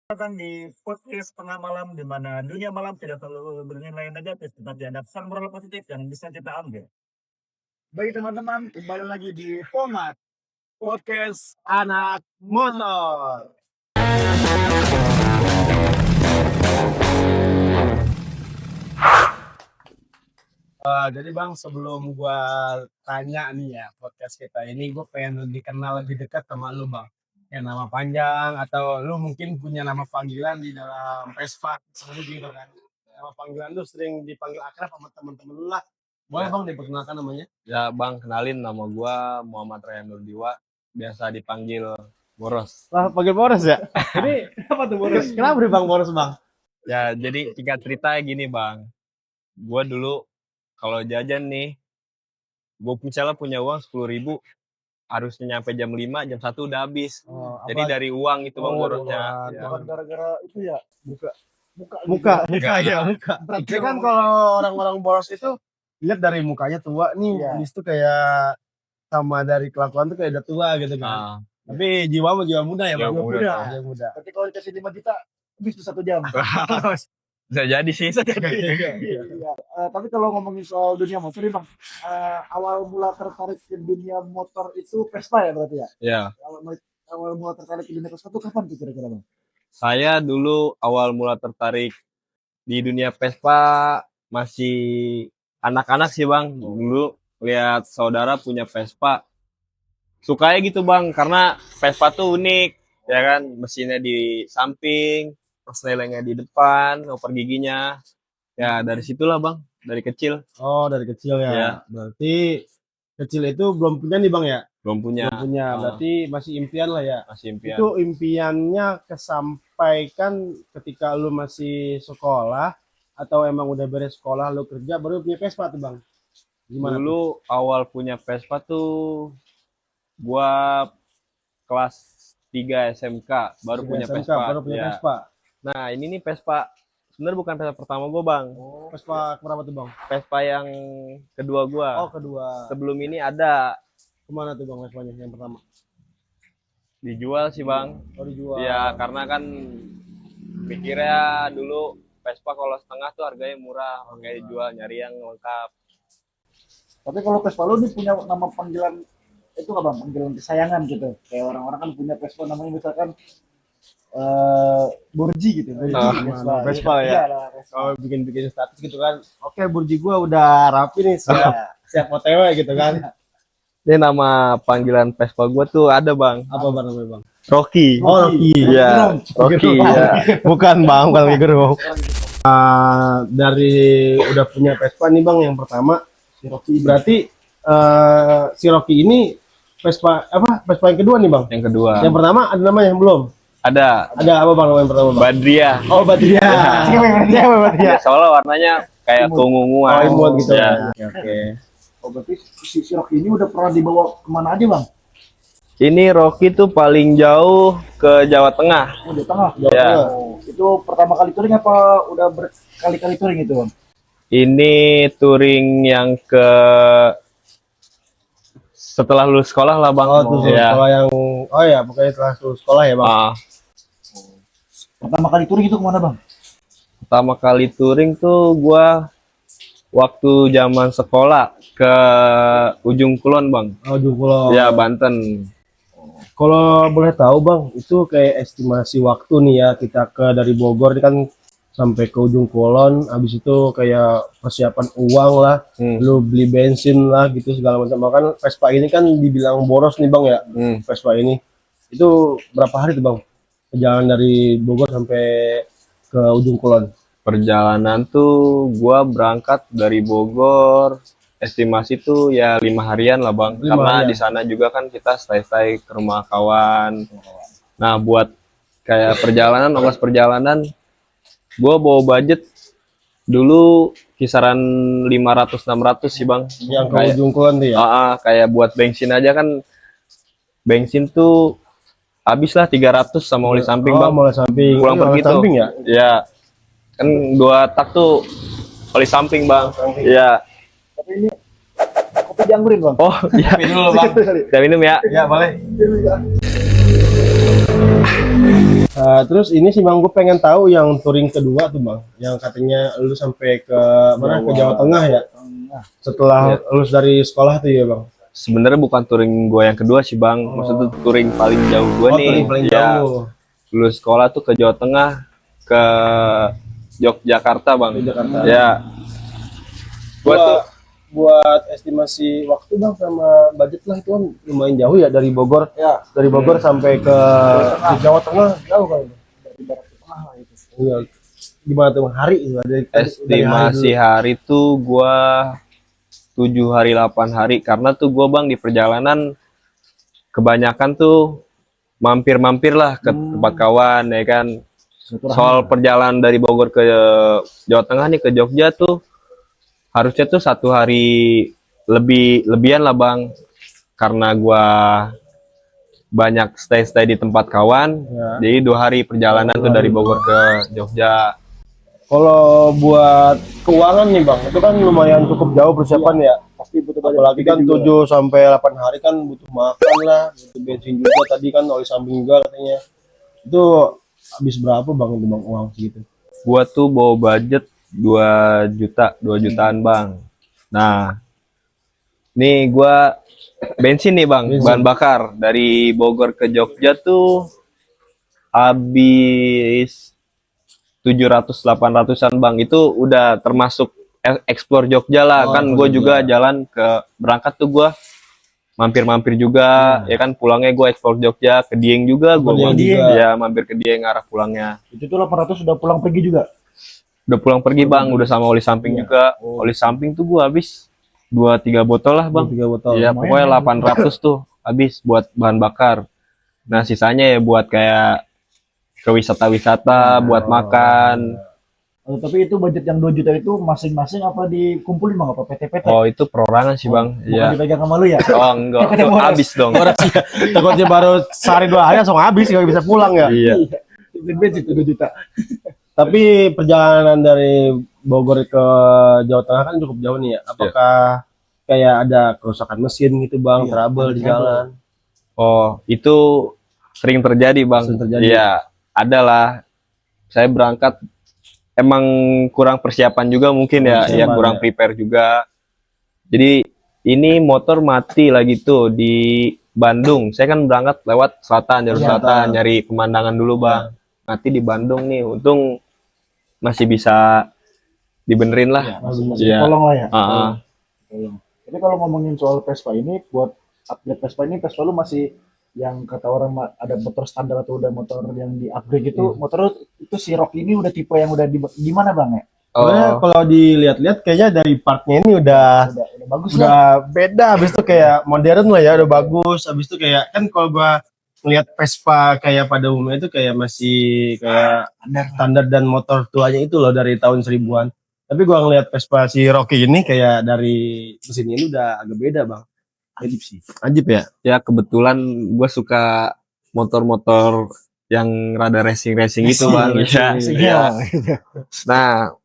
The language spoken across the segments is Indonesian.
Datang di podcast tengah malam di mana dunia malam tidak selalu bernilai negatif, tetapi ada pesan moral positif yang bisa kita ambil. Baik teman-teman, kembali lagi di format podcast anak motor. Jadi Bang, sebelum gua tanya nih ya podcast kita ini, gue pengen dikenal lebih dekat sama lu Bang. Ya nama panjang atau lu mungkin punya nama panggilan di dalam Vespa gitu kan. Nama panggilan lu sering dipanggil akrab sama temen-temen lu lah. Boleh Ya. Bang diperkenalkan namanya? Ya Bang, kenalin nama gua Muhammad Ryan Nurdiwa, biasa dipanggil Boros. Lah panggil Boros ya? Ini apa tuh Boros? Kenapa nih Bang Boros Bang? Ya jadi singkat cerita gini Bang, gua dulu kalau jajan nih, gua misalnya punya uang 10.000, harusnya nyampe jam 5, jam 1 udah habis. Jadi dari uang itu Bang borosnya. Ya. Bukan gara-gara itu ya, muka. Berarti kan kalau orang-orang boros itu lihat dari mukanya tua nih, habis itu kayak sama dari kelakuan tuh kayak udah tua gitu kan. Tapi jiwa muda ya, Bang. Jiwa muda. Tapi kalau dikasih 5 juta, habis tuh 1 jam. Bisa jadi sih. Iya. Tapi kalau ngomongin soal dunia motor nih Bang, awal mula tertarik ke dunia motor itu Vespa ya berarti ya? Ya. Awal mula tertarik ke dunia Vespa itu kapan tuh kira-kira Bang? Saya dulu awal mula tertarik di dunia Vespa masih anak-anak sih Bang. Dulu lihat saudara punya Vespa, sukanya gitu Bang, karena Vespa tuh unik ya kan, mesinnya di samping, persnelengnya di depan, oper giginya. Ya dari situlah Bang, dari kecil. Oh, dari kecil ya. Ya. Berarti kecil itu belum punya nih Bang ya? Belum punya. Berarti masih impian lah ya. Masih impian. Itu impiannya kesampaikan ketika lu masih sekolah atau emang udah beres sekolah lu kerja baru punya Vespa tuh Bang? Gimana dulu tuh? Awal punya Vespa tuh gua kelas 3 SMK baru punya Vespa. Baru punya Vespa. Nah, ini nih Vespa. Sebenarnya bukan Vespa pertama gua Bang. Vespa berapa tuh Bang? Vespa yang kedua gua. Oh, kedua. Sebelum ini ada. Kemana tuh Bang Vespanya yang pertama? Dijual sih Bang. Oh, dijual. Ya karena kan pikirnya dulu Vespa kalau setengah tuh harganya murah, makanya dijual, nyari yang lengkap. Tapi kalau Vespa lu nih punya nama panggilan itu nggak Bang? Panggilan kesayangan gitu. Kayak orang-orang kan punya Vespa namanya misalkan Burji gitu. Vespa ya. Kalau bikin status gitu kan. Oke, Burji gua udah rapi nih, siap OTW gitu kan. Ini nama panggilan Vespa gua tuh ada Bang. Apa Bang namanya Bang? Rocky. Oh, Rocky. Iya, Rocky ya. Bukan Bang, bukan Rocky Gerung. Dari udah punya Vespa nih Bang yang pertama si Rocky. Berarti si Rocky ini Vespa Vespa yang kedua nih Bang? Yang kedua. Yang pertama ada namanya yang belum? Ada apa Bang nama yang pertama Bang? Badria. Oh, Badria. Ya, soalnya warnanya kayak keunguan. Oh, imut gitu ya. Oke. Oh berarti si Rocky ini udah pernah dibawa kemana aja Bang? Ini Rocky tuh paling jauh ke Jawa Tengah. Oh di tengah. Ya. Oh, itu pertama kali touring apa udah berkali-kali touring itu Bang? Ini touring yang ke setelah lulus sekolah lah Bang. Oh, sekolah yang pokoknya setelah lulus sekolah ya Bang. Pertama kali touring itu kemana Bang? Pertama kali touring tuh gua waktu zaman sekolah ke Ujung Kulon Bang. Oh, Ujung Kulon. Ya, Banten. Kalau boleh tahu Bang, itu kayak estimasi waktu nih ya kita dari Bogor ini kan sampai ke Ujung Kulon, habis itu kayak persiapan uang lah, lu beli bensin lah gitu segala macam. Kan Vespa ini kan dibilang boros nih Bang ya. Vespa ini. Itu berapa hari tuh Bang? Perjalanan dari Bogor sampai ke Ujung Kulon. Perjalanan tuh gua berangkat dari Bogor, estimasi tuh ya 5 harian lah Bang. Karena di sana juga kan kita stay ke rumah kawan. Nah, buat kayak ongkos perjalanan gua bawa budget dulu kisaran 500-600 sih Bang. Yang ke Ujung Kulon tuh ya? Kayak buat bensin aja kan, bensin tuh habis lah 300 sama oli samping Bang. Oli samping. Pulang pergi tuh. Samping ya? Ya. Kan 2 tak tuh oli samping Bang. Iya. Tapi ini kopi dianggurin Bang. Oh iya. Minum dulu Bang. Kita minum ya. Ya boleh. Terus ini sih bang, gue pengen tahu yang touring kedua tuh bang, yang katanya lu sampai ke mana, ke Jawa Tengah ya, setelah lulus dari sekolah tuh ya bang. Sebenarnya bukan touring gue yang kedua sih bang, maksudnya touring paling jauh gue nih. Touring paling Ya, jauh. lulus sekolah tuh ke Jawa Tengah, ke Yogyakarta bang. Ke Jakarta. Ya, gue tuh Buat estimasi waktu bang sama budget lah, itu kan lumayan jauh ya dari Bogor. Ya. Dari Bogor sampai ke Jawa Tengah jauh kan. Dari barat ke tengah lah itu. Iya. Gimana tuh hari itu? estimasi hari tuh gue 7 hari 8 hari, karena tuh gue bang di perjalanan kebanyakan tuh mampir-mampir lah ke tempat kawan ya kan. Soal perjalanan dari Bogor ke Jawa Tengah nih ke Jogja tuh harusnya tuh 1 hari lebihan lah bang, karena gua banyak stay di tempat kawan. Jadi 2 hari perjalanan tuh dari Bogor ke Jogja. Kalau buat keuangan nih bang, itu kan lumayan cukup jauh persiapan ya. Pasti butuh banyak. Apalagi kan 7 sampai 8 hari kan butuh makan lah, butuh bensin juga, tadi kan oli samping juga katanya. Itu habis berapa bang itu bang uang segitu? Gua tuh bawa budget 2 jutaan bang. Nah, nih gua bensin nih bang, bahan bakar dari Bogor ke Jogja tuh habis 700-800an bang. Itu udah termasuk explore Jogja lah. Kan gue juga jalan ke berangkat tuh gue mampir-mampir juga ya kan, pulangnya gue explore Jogja, ke Dieng juga gue ya mampir ke Dieng arah pulangnya. Itu tuh 800 sudah pulang pergi juga. Udah pulang pergi bang, udah sama oli samping juga. Oli samping tuh gue habis 2-3 botol lah bang. 3 botol. Ya pokoknya 800 tuh habis buat bahan bakar. Nah sisanya ya buat kayak ke wisata-wisata, buat makan. Tapi itu budget yang 2 juta itu masing-masing apa dikumpulin bang, apa PT-PT? Oh itu perorangan sih bang. Bukan Ya. dipegang sama lu ya? Oh enggak, itu habis dong. Takutnya baru sehari 2 hari langsung habis, nggak bisa pulang ya. Iya. Bensin itu 2 juta. Tapi perjalanan dari Bogor ke Jawa Tengah kan cukup jauh nih ya. Apakah kayak ada kerusakan mesin gitu bang, trouble di jalan? Oh itu sering terjadi bang. Sering terjadi. Iya, ada lah. Saya berangkat emang kurang persiapan juga mungkin ya, kurang prepare juga. Jadi ini motor mati lagi tuh di Bandung. Saya kan berangkat lewat selatan, jalur selatan, nyari pemandangan dulu bang. Mati di Bandung nih, untung masih bisa dibenerin lah. Iya. Tolong lah ya. Tolong. Jadi kalau ngomongin soal Vespa ini, buat upgrade Vespa ini, Vespa lu masih yang kata orang ada motor standar atau udah motor yang di upgrade gitu, motor itu si Rock ini udah tipe yang udah gimana bang ya? Kalau dilihat-lihat kayaknya dari partnya ini udah bagus udah beda. Habis itu kayak modern lah ya, udah bagus. Habis itu kayak kan kalau gua ngeliat Vespa kayak pada umumnya itu kayak masih kayak standar dan motor tuanya itu loh dari tahun 1000-an. Tapi gua ngeliat Vespa si Rocky ini kayak dari mesin ini udah agak beda bang. Ajib sih. Ajib ya. Ya kebetulan gue suka motor-motor yang rada racing gitu bang. Ya. Nah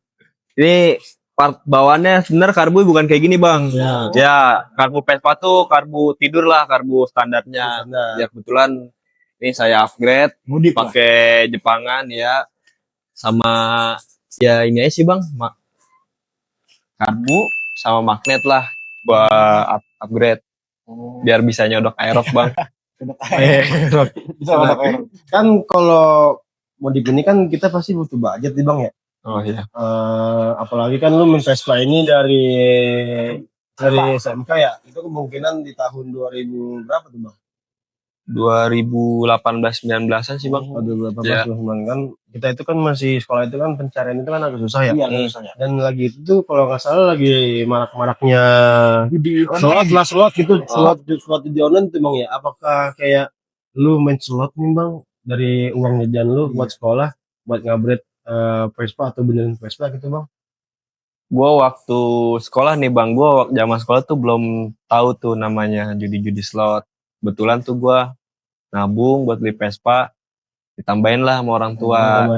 ini part bawaannya sebenarnya karbu bukan kayak gini bang. Ya karbu Vespa tuh karbu tidur lah, karbu standarnya. Ya kebetulan ini saya upgrade pakai Jepangan ya, sama ya ini aja sih bang, karbu sama magnet lah buat upgrade. Biar bisa nyodok aerox bang. Kan kalau modif ini kan kita pasti butuh budget nih bang ya. Oh iya. Apalagi kan lu Vespa ini dari SMK ya, itu kemungkinan di tahun 2000 berapa tuh bang? 2018-19an sih bang. 2018 kan kita itu kan masih sekolah itu kan pencarian itu kan agak susah ya. Dan lagi itu kalau nggak salah lagi marak-maraknya slot gitu, slot di online tuh bang ya. Apakah kayak lu main slot nih bang dari uang jajan lu buat sekolah, buat ngupgrade Vespa atau benerin Vespa gitu bang? Gua waktu sekolah nih bang, gua zaman sekolah tuh belum tahu tuh namanya judi slot. Kebetulan tuh gua nabung buat beli Vespa, ditambahin lah sama orang tua.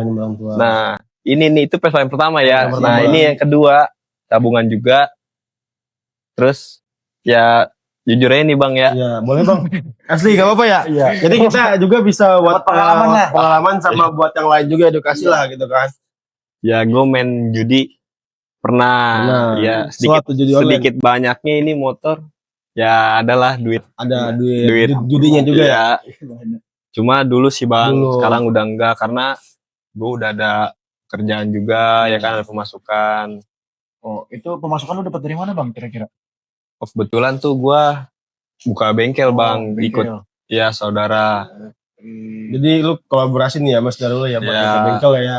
Nah ini nih itu Vespa yang pertama ya. Nah ini yang kedua, tabungan juga. Terus ya jujur aja nih Bang ya. Iya, boleh Bang. Asli gak apa-apa ya? Iya. Jadi kita juga bisa buat Buat pengalaman lah. pengalaman sama buat yang lain juga edukasi lah gitu kan. Ya gue main judi pernah. Ya sedikit Suatu judi online. sedikit banyaknya ini motor. Ya adalah duit. Ada Duit. judinya juga ya. Ya. Cuma dulu sih Bang, Dulu. sekarang udah enggak karena gue udah ada kerjaan juga ya kan, ada pemasukan. Oh, itu pemasukan lu dapat dari mana Bang kira-kira? Oh, kebetulan tuh gue buka bengkel Bang, bengkel. ikut ya saudara. Jadi lu kolaborasi nih ya Mas dari lu ya buat Ya. buka bengkel ya.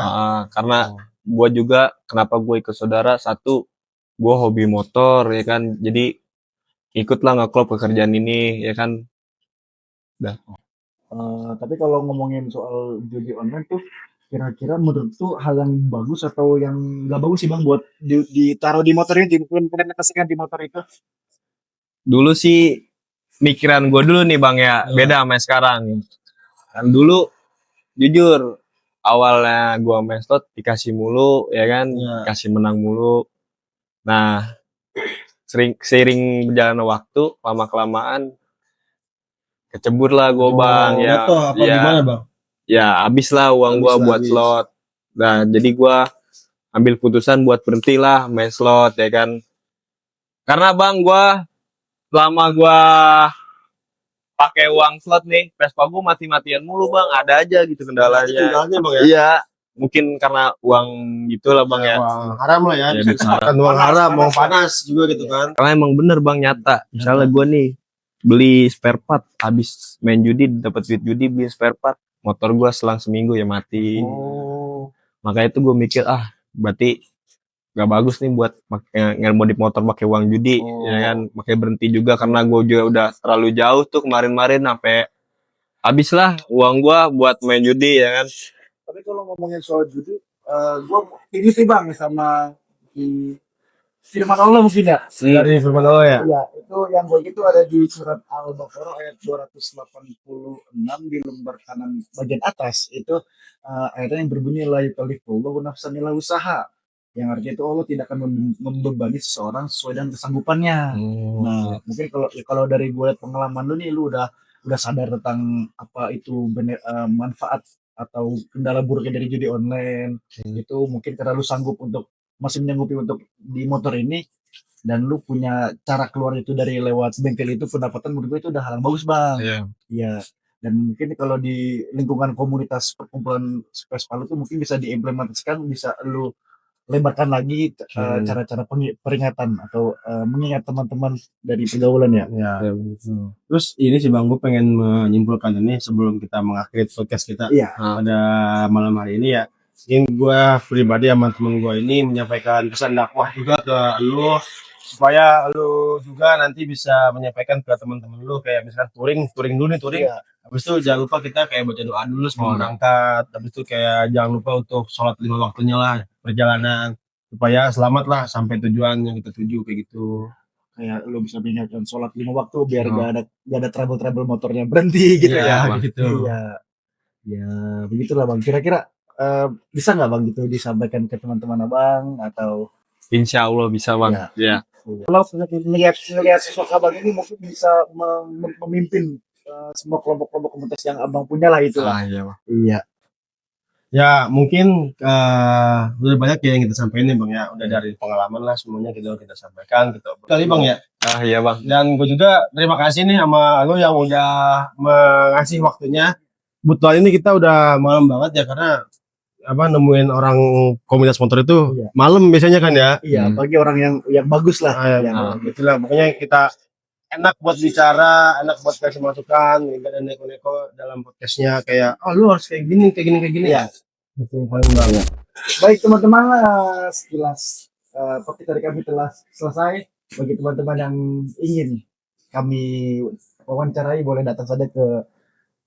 Karena gue juga kenapa gue ikut saudara, satu gue hobi motor ya kan, jadi ikutlah ngeklop pekerjaan ini ya kan. Tapi kalau ngomongin soal judi online tuh, kira-kira menurut tuh hal yang bagus atau yang nggak bagus sih Bang buat ditaruh di motor ini, diimplementasikan di motor itu? Dulu sih mikiran gue dulu nih Bang ya, beda sama sekarang. Kan dulu jujur awalnya gue main slot dikasih mulu ya kan, dikasih menang mulu. Nah seiring berjalannya waktu, lama kelamaan kecebur lah gue Bang ya. Apa Ya, gimana Bang? ya habis lah uang gue buat Habis. slot. Nah jadi gue ambil putusan buat berhenti lah main slot ya kan. Karena Bang gue lama gue pakai uang slot nih, Vespa gue mati-matian mulu Bang, ada aja gitu kendalanya. Kendalanya Bang ya. Iya, mungkin karena uang gitulah Bang ya. Uang haram lah ya, Ya, bisa duit disebutkan uang haram, uang panas juga gitu kan. Karena emang bener Bang nyata. Misalnya gue nih beli spare part, habis main judi dapat duit judi beli spare part, motor gue selang seminggu ya mati. Makanya itu gue mikir berarti gak bagus nih buat ngemodif motor pakai uang judi ya kan, pakai berhenti juga karena gue juga udah terlalu jauh tuh kemarin sampai habis lah uang gue buat main judi ya kan. Tapi kalau ngomongin soal judi, gue ini sih Bang sama firman Allah mungkin ya. Dari firman Allah ya. Iya, itu yang gue itu ada di surat Al-Baqarah ayat 286 di lembar kanan bagian atas. Itu ayatnya yang berbunyi la yukallifullahu nafsan illa usaha. Yang artinya itu Allah tidak akan membebani seseorang sesuai dengan kesanggupannya. Nah, mungkin kalau dari gue lihat pengalaman lu nih, lu udah sadar tentang apa itu manfaat atau kendala buruknya dari judi online. Itu mungkin karena lu sanggup untuk masih menyanggupi untuk di motor ini, dan lu punya cara keluar itu dari lewat bengkel itu, pendapatan menurut gue itu udah hal yang bagus Bang. Iya. Dan mungkin kalau di lingkungan komunitas perkumpulan Vespa lu tuh mungkin bisa diimplementasikan, bisa lu lebarkan lagi cara-cara peringatan atau mengingat teman-teman dari pergaulan ya. Ya, begitu. Terus ini sih Bang, gue pengen menyimpulkan ini sebelum kita mengakhiri podcast kita Iya. pada malam hari ini ya. Ingin gue pribadi sama temen gue ini menyampaikan pesan dakwah juga ke lu, supaya lu juga nanti bisa menyampaikan ke teman-teman lu, kayak misalkan touring dulu nih. Iya. Habis itu jangan lupa kita kayak baca doa dulu sebelum berangkat. Habis itu kayak jangan lupa untuk sholat 5 waktunya lah perjalanan, supaya selamat lah sampai tujuan yang kita tuju kayak gitu. Kayak lu bisa mengingatkan sholat 5 waktu biar gak ada trouble motornya berhenti gitu ya. Gitu. Iya. Ya begitulah Bang. Kira-kira bisa nggak Bang gitu disampaikan ke teman-teman Abang atau? Insya Allah bisa Bang. Ya. Kalau melihat sosok Abang ini mungkin bisa memimpin semua kelompok-kelompok komunitas yang Abang punya lah itu lah. Iya Bang. Iya. Ya mungkin udah banyak ya yang kita sampaikan nih Bang ya, udah dari pengalaman lah semuanya kita sampaikan gitu kali Bang ya. Iya Bang. Dan gue juga terima kasih nih sama lo yang udah mengasih waktunya. Kebetulan ini kita udah malam banget ya, karena nemuin orang komunitas motor itu malam biasanya kan ya. Iya, apalagi orang yang bagus lah. Itulah pokoknya kita enak buat bicara, enak buat kasih masukan, nggak ada neko-neko dalam podcastnya kayak lu harus kayak gini ya. Itu paling banget. Baik teman-teman, sekilas topik dari kami telah selesai. Bagi teman-teman yang ingin kami wawancarai, boleh datang saja ke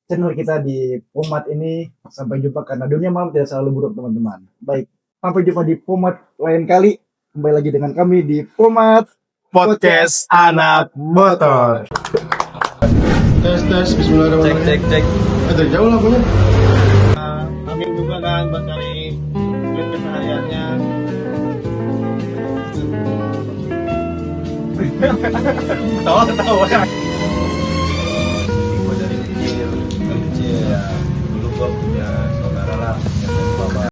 channel kita di Pomat ini. Sampai jumpa, karena dunia malam tidak selalu buruk teman-teman. Baik, sampai jumpa di Pomat lain kali. Kembali lagi dengan kami di Pomat Podcast Anak Motor. Tes bismillahirrahmanirrahim. Cek. Dari jauh lah punya. Amin juga kan buat cari duit kesehariannya. Tahu ya. Gue dari kecil ya dulu gue punya saudara lah punya Vespa